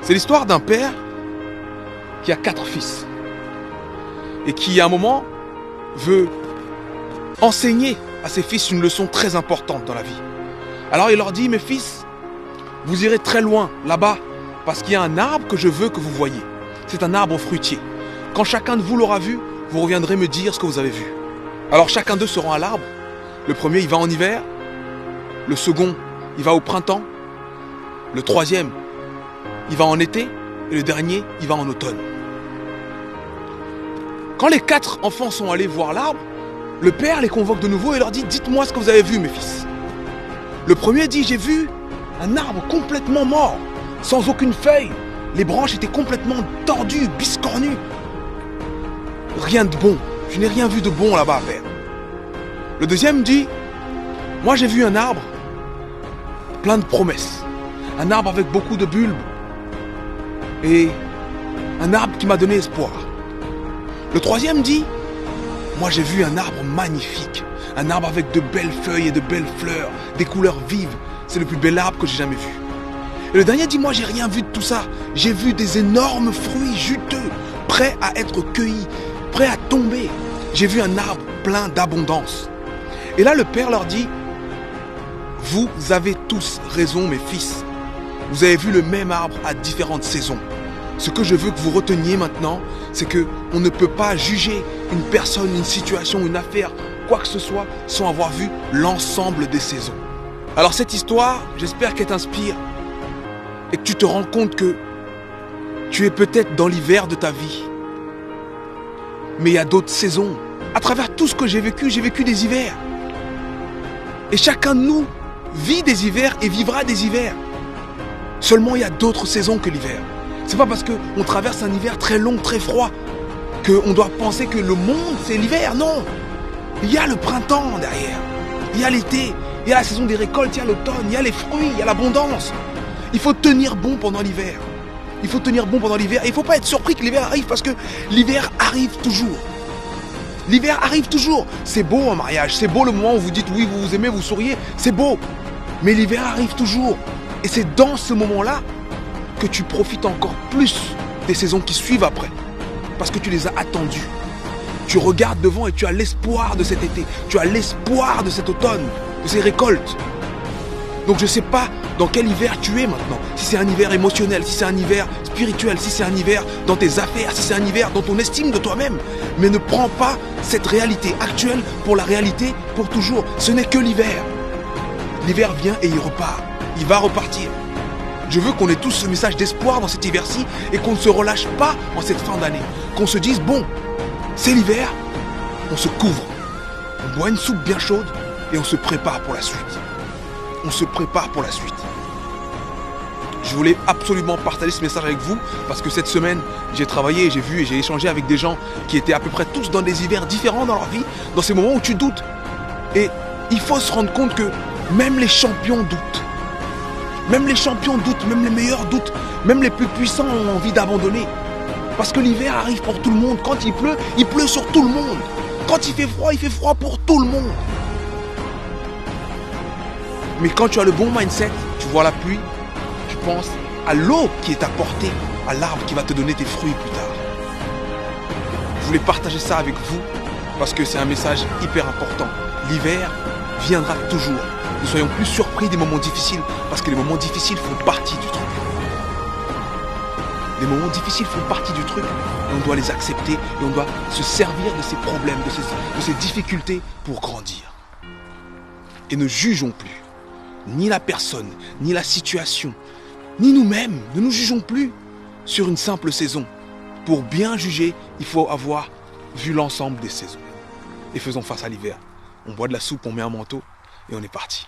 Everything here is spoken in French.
C'est l'histoire d'un père qui a 4 fils et qui, à un moment, veut enseigner à ses fils une leçon très importante dans la vie. Alors il leur dit, mes fils, vous irez très loin là-bas parce qu'il y a un arbre que je veux que vous voyiez. C'est un arbre fruitier. Quand chacun de vous l'aura vu, vous reviendrez me dire ce que vous avez vu. Alors chacun d'eux se rend à l'arbre. Le premier, il va en hiver. Le second, il va au printemps. Le troisième, il va en été. Et le dernier, il va en automne. Quand les 4 enfants sont allés voir l'arbre, le père les convoque de nouveau et leur dit, dites-moi ce que vous avez vu, mes fils. Le premier dit, j'ai vu un arbre complètement mort, sans aucune feuille. Les branches étaient complètement tordues, biscornues. Rien de bon. Je n'ai rien vu de bon là-bas à faire. Le deuxième dit, moi j'ai vu un arbre plein de promesses. Un arbre avec beaucoup de bulbes. Et un arbre qui m'a donné espoir. Le troisième dit, moi j'ai vu un arbre magnifique. Un arbre avec de belles feuilles et de belles fleurs, des couleurs vives. C'est le plus bel arbre que j'ai jamais vu. Et le dernier dit, moi j'ai rien vu de tout ça. J'ai vu des énormes fruits juteux, prêts à être cueillis, prêts à tomber. J'ai vu un arbre plein d'abondance. Et là le père leur dit, vous avez tous raison mes fils. Vous avez vu le même arbre à différentes saisons. Ce que je veux que vous reteniez maintenant, c'est que on ne peut pas juger une personne, une situation, une affaire, quoi que ce soit, sans avoir vu l'ensemble des saisons. Alors cette histoire, j'espère qu'elle t'inspire et que tu te rends compte que tu es peut-être dans l'hiver de ta vie. Mais il y a d'autres saisons. À travers tout ce que j'ai vécu des hivers. Et chacun de nous vit des hivers et vivra des hivers. Seulement, il y a d'autres saisons que l'hiver. C'est pas parce qu'on traverse un hiver très long, très froid, qu'on doit penser que le monde, c'est l'hiver. Non. Il y a le printemps derrière. Il y a l'été. Il y a la saison des récoltes. Il y a l'automne. Il y a les fruits. Il y a l'abondance. Il faut tenir bon pendant l'hiver. Il faut tenir bon pendant l'hiver. Et il ne faut pas être surpris que l'hiver arrive parce que l'hiver arrive toujours. L'hiver arrive toujours. C'est beau un mariage. C'est beau le moment où vous dites oui, vous vous aimez, vous souriez. C'est beau. Mais l'hiver arrive toujours. Et c'est dans ce moment-là que tu profites encore plus des saisons qui suivent après. Parce que tu les as attendues. Tu regardes devant et tu as l'espoir de cet été. Tu as l'espoir de cet automne, de ces récoltes. Donc je ne sais pas dans quel hiver tu es maintenant. Si c'est un hiver émotionnel, si c'est un hiver spirituel, si c'est un hiver dans tes affaires, si c'est un hiver dans ton estime de toi-même. Mais ne prends pas cette réalité actuelle pour la réalité pour toujours. Ce n'est que l'hiver. L'hiver vient et il repart. Il va repartir. Je veux qu'on ait tous ce message d'espoir dans cet hiver-ci et qu'on ne se relâche pas en cette fin d'année. Qu'on se dise, bon, c'est l'hiver, on se couvre. On boit une soupe bien chaude et on se prépare pour la suite. On se prépare pour la suite. Je voulais absolument partager ce message avec vous parce que cette semaine, j'ai travaillé, j'ai vu et j'ai échangé avec des gens qui étaient à peu près tous dans des hivers différents dans leur vie, dans ces moments où tu doutes. Et il faut se rendre compte que même les champions doutent. Même les champions doutent, même les meilleurs doutent, même les plus puissants ont envie d'abandonner. Parce que l'hiver arrive pour tout le monde. Quand il pleut sur tout le monde. Quand il fait froid pour tout le monde. Mais quand tu as le bon mindset, tu vois la pluie, tu penses à l'eau qui est apportée, à l'arbre qui va te donner tes fruits plus tard. Je voulais partager ça avec vous parce que c'est un message hyper important. L'hiver viendra toujours. Ne soyons plus surpris des moments difficiles parce que les moments difficiles font partie du truc. Les moments difficiles font partie du truc et on doit les accepter et on doit se servir de ces problèmes, de ces difficultés pour grandir. Et ne jugeons plus. Ni la personne, ni la situation, ni nous-mêmes. Ne nous jugeons plus sur une simple saison. Pour bien juger, il faut avoir vu l'ensemble des saisons. Et faisons face à l'hiver. On boit de la soupe, on met un manteau et on est parti.